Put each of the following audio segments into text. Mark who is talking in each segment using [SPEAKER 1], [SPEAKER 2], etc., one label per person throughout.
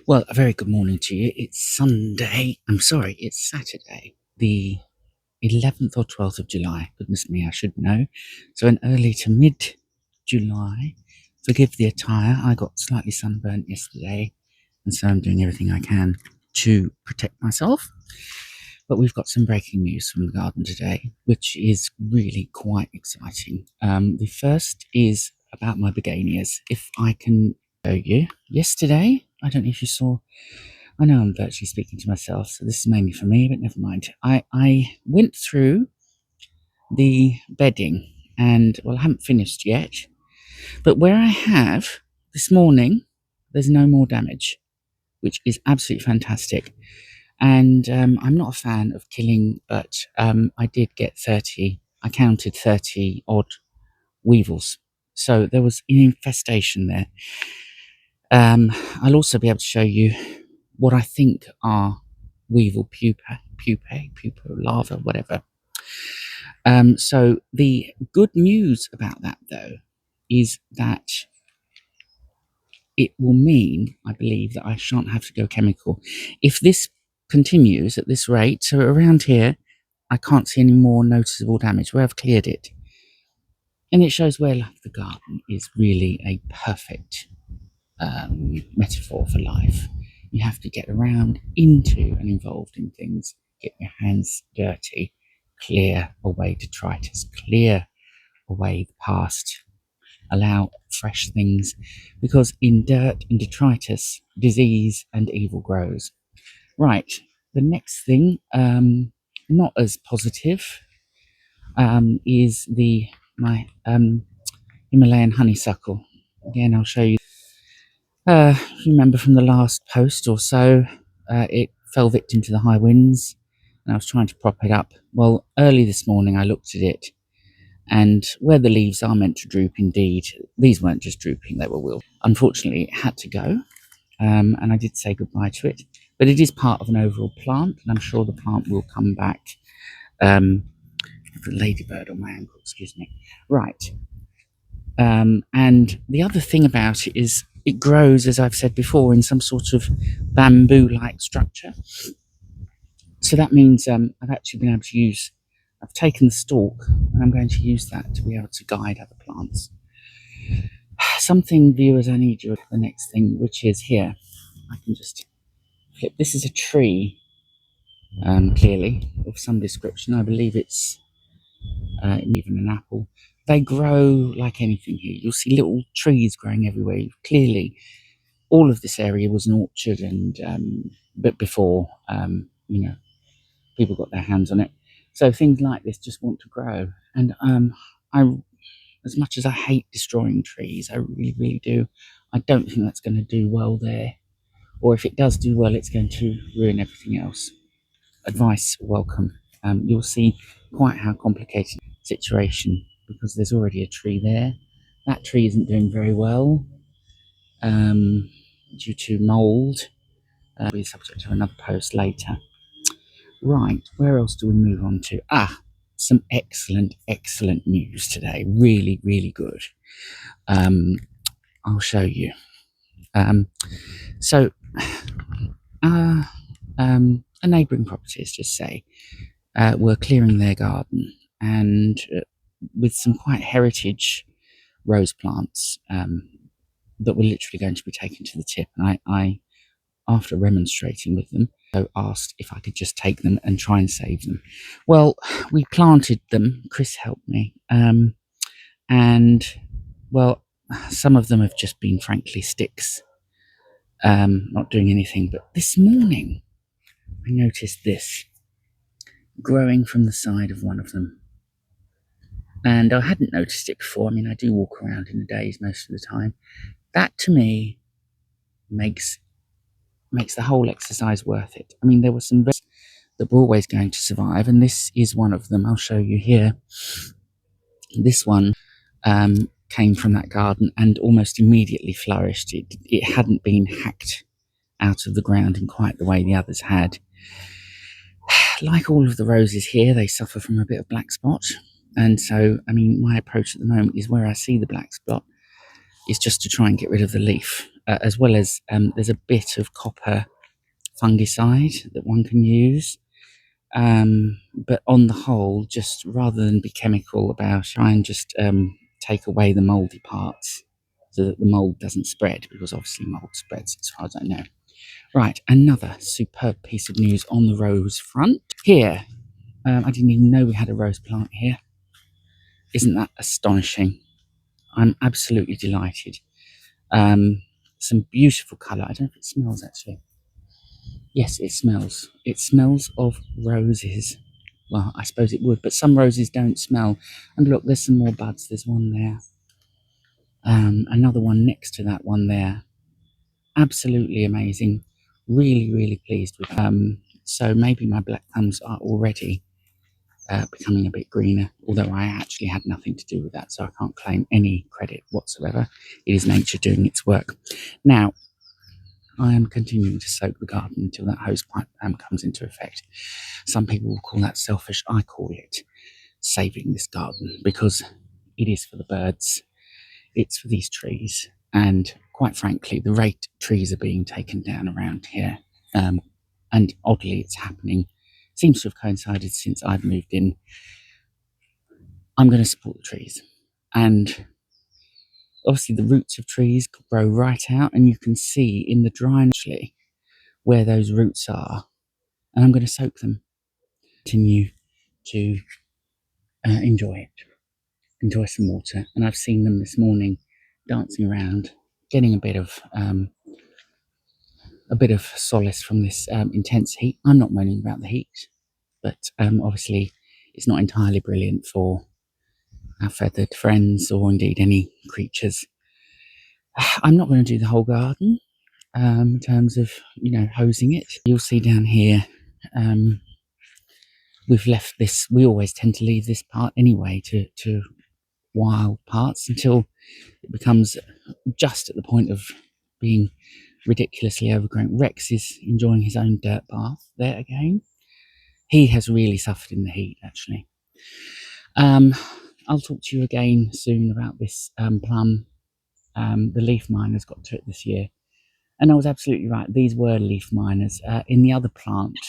[SPEAKER 1] Well, a very good morning to you. It's Sunday. I'm sorry, it's Saturday, the 11th or 12th of July. Goodness me, I should know. So, an early to mid July. Forgive the attire. I got slightly sunburnt yesterday, and so I'm doing everything I can to protect myself. But we've got some breaking news from the garden today, which is really quite exciting. The first is about my berganias. If I can show you, yesterday, I don't know if you saw. I know I'm virtually speaking to myself, so this is mainly for me, but never mind. I went through the bedding and, well, I haven't finished yet, but where I have this morning, there's no more damage, which is absolutely fantastic. And I'm not a fan of killing, but I did get 30, I counted 30 odd weevils. So there was an infestation there. I'll also be able to show you what I think are weevil pupae, larva, whatever. So the good news about that, though, is that it will mean, I believe, that I shan't have to go chemical. If this continues at this rate, so around here, I can't see any more noticeable damage where I've cleared it. And it shows where like the garden is really a perfect metaphor for life. You have to get around, into, and involved in things, get your hands dirty, clear away detritus, clear away the past, allow fresh things, because in dirt and detritus, disease and evil grows. Right, the next thing, not as positive, is my Himalayan honeysuckle. Again, I'll show you. Remember from the last post or so, it fell victim to the high winds, and I was trying to prop it up. Well, early this morning I looked at it, and where the leaves are meant to droop indeed, these weren't just drooping, they were wilted. Unfortunately, it had to go, and I did say goodbye to it, but it is part of an overall plant, and I'm sure the plant will come back. The ladybird on my ankle, excuse me. Right. And the other thing about it is it grows, as I've said before, in some sort of bamboo-like structure. So that means I've actually been able to use, I've taken the stalk and I'm going to use that to be able to guide other plants. Something, viewers, I need you for the next thing, which is here. I can just flip. This is a tree, clearly, of some description. I believe it's even an apple. They grow like anything here. You'll see little trees growing everywhere. Clearly, all of this area was an orchard, and but before people got their hands on it. So things like this just want to grow. And as much as I hate destroying trees, I really, really do, I don't think that's going to do well there. Or if it does do well, it's going to ruin everything else. Advice welcome. You'll see quite how complicated the situation, because there's already a tree there. That tree isn't doing very well due to mould. We'll be subject to another post later. Right, where else do we move on to? Some excellent news today. Really, really good. I'll show you. So, a neighbouring property, let's just say, were clearing their garden, and with some quite heritage rose plants that were literally going to be taken to the tip. And I after remonstrating with them, so asked if I could just take them and try and save them. Well, we planted them. Chris helped me, and well, some of them have just been frankly sticks, not doing anything. But this morning, I noticed this growing from the side of one of them. And I hadn't noticed it before. I mean, I do walk around in the days most of the time. That, to me, makes the whole exercise worth it. I mean, there were some that were always going to survive, and this is one of them. I'll show you here. This one came from that garden and almost immediately flourished. It hadn't been hacked out of the ground in quite the way the others had. Like all of the roses here, they suffer from a bit of black spot. And so, I mean, my approach at the moment is where I see the black spot is just to try and get rid of the leaf. as well as there's a bit of copper fungicide that one can use. But on the whole, just rather than be chemical about, try and just take away the mouldy parts so that the mould doesn't spread, because obviously mould spreads as far as I know. Right, another superb piece of news on the rose front. Here, I didn't even know we had a rose plant here. Isn't that astonishing? I'm absolutely delighted. Some beautiful colour. I don't know if it smells actually. Yes, it smells. It smells of roses. Well, I suppose it would, but some roses don't smell. And look, there's some more buds. There's one there. Another one next to that one there. Absolutely amazing. Really, really pleased with it. So maybe my black thumbs are already becoming a bit greener, although I actually had nothing to do with that, so I can't claim any credit whatsoever. It is nature doing its work. Now, I am continuing to soak the garden until that hose pipe comes into effect. Some people will call that selfish. I call it saving this garden, because it is for the birds, it's for these trees, and quite frankly, the rate trees are being taken down around here, and oddly it's happening, seems to have coincided since I've moved in. I'm going to support the trees, and obviously the roots of trees grow right out, and you can see in the dryness actually where those roots are, and I'm going to soak them. Continue to enjoy some water, and I've seen them this morning dancing around, getting a bit of solace from this intense heat. I'm not moaning about the heat, but obviously it's not entirely brilliant for our feathered friends or indeed any creatures. I'm not going to do the whole garden in terms of, hosing it. You'll see down here, we've left this, we always tend to leave this part anyway to wild parts until it becomes just at the point of being ridiculously overgrown. Rex is enjoying his own dirt bath there again. He has really suffered in the heat, actually. I'll talk to you again soon about this plum. The leaf miners got to it this year, and I was absolutely right. These were leaf miners. In the other plant,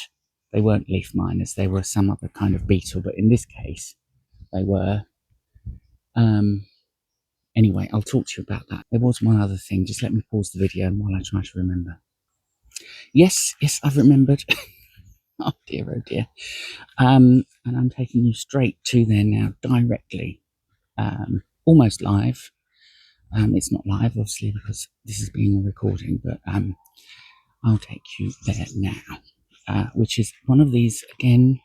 [SPEAKER 1] they weren't leaf miners. They were some other kind of beetle, but in this case, they were. Anyway, I'll talk to you about that. There was one other thing. Just let me pause the video while I try to remember. Yes, I've remembered. Oh dear. And I'm taking you straight to there now, directly. Almost live. It's not live, obviously, because this is being a recording, but I'll take you there now, which is one of these, again,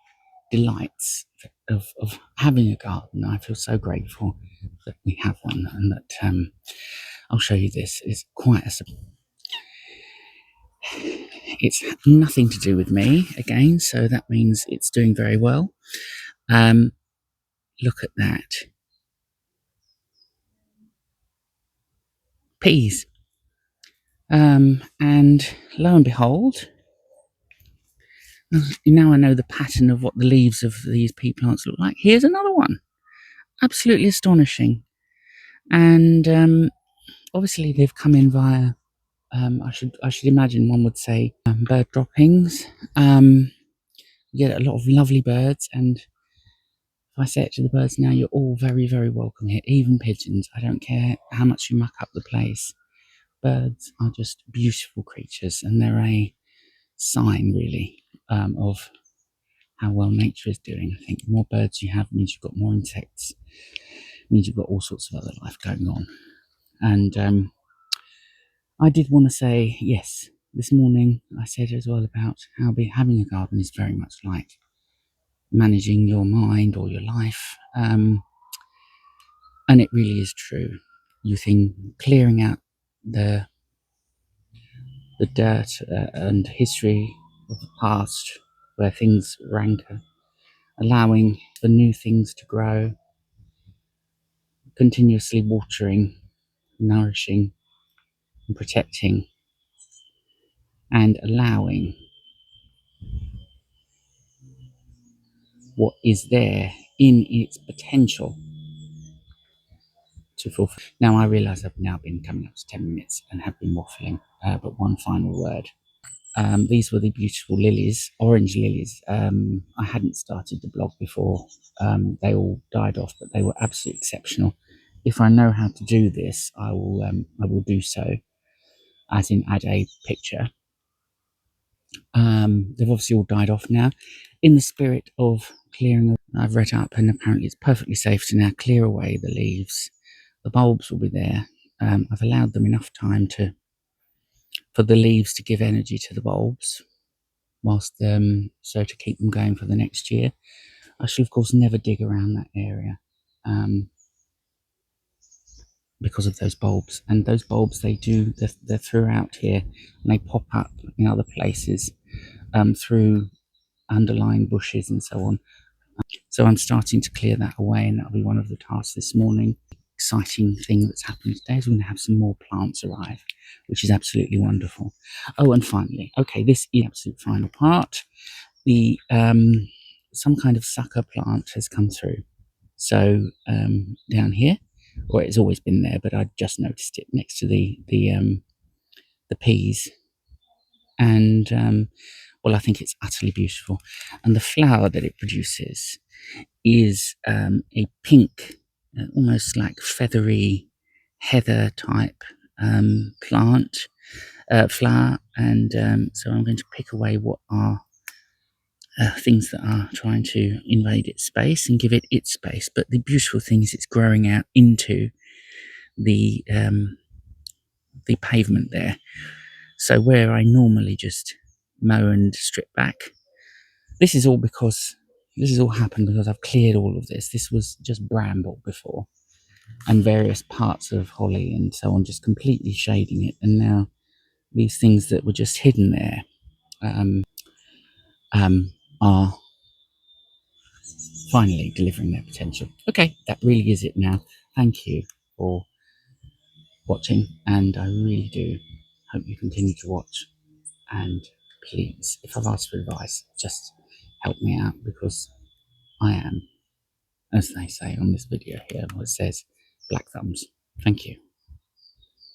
[SPEAKER 1] delights of having a garden. I feel so grateful that we have one, and that I'll show you this. It's quite a... It's nothing to do with me, again, so that means it's doing very well. Look at that. Peas. And lo and behold, now I know the pattern of what the leaves of these pea plants look like. Here's another one. Absolutely astonishing. And obviously they've come in via, I should imagine one would say, bird droppings. You get a lot of lovely birds, and if I say it to the birds now, you're all very, very welcome here. Even pigeons. I don't care how much you muck up the place. Birds are just beautiful creatures, and they're a sign, really, of how well nature is doing. I think the more birds you have means you've got more insects, means you've got all sorts of other life going on. And I did want to say, yes, this morning I said as well about how having a garden is very much like managing your mind or your life. And it really is true. You think clearing out the dirt and history of the past where things rancor, allowing for new things to grow, continuously watering, nourishing, and protecting, and allowing what is there in its potential to fulfill. Now I realise I've now been coming up to 10 minutes and have been waffling, but one final word. These were the beautiful lilies, orange lilies. I hadn't started the blog before. They all died off, but they were absolutely exceptional. If I know how to do this, I will do so, as in add a picture. They've obviously all died off now. In the spirit of clearing, I've read up, and apparently it's perfectly safe to now clear away the leaves. The bulbs will be there. I've allowed them enough time for the leaves to give energy to the bulbs, whilst so to keep them going for the next year. I shall of course never dig around that area because of those bulbs, and those bulbs, they're throughout here, and they pop up in other places through underlying bushes and so on. So I'm starting to clear that away, and that'll be one of the tasks this morning. Exciting thing that's happening today is we're going to have some more plants arrive, which is absolutely wonderful. Oh, and finally, okay, this is the absolute final part. The some kind of sucker plant has come through. So down here, or it's always been there, but I just noticed it next to the peas, and well, I think it's utterly beautiful. And the flower that it produces is a pink, almost like feathery heather type plant flower, and so I'm going to pick away what are things that are trying to invade its space and give it its space. But the beautiful thing is it's growing out into the pavement there. So where I normally just mow and strip back, this is all happened because I've cleared all of this. This was just bramble before, and various parts of holly and so on, just completely shading it. And now these things that were just hidden there are finally delivering their potential. Okay, that really is it now. Thank you for watching, and I really do hope you continue to watch. And please, if I've asked for advice, just help me out, because I am, as they say on this video here, what it says, black thumbs. Thank you.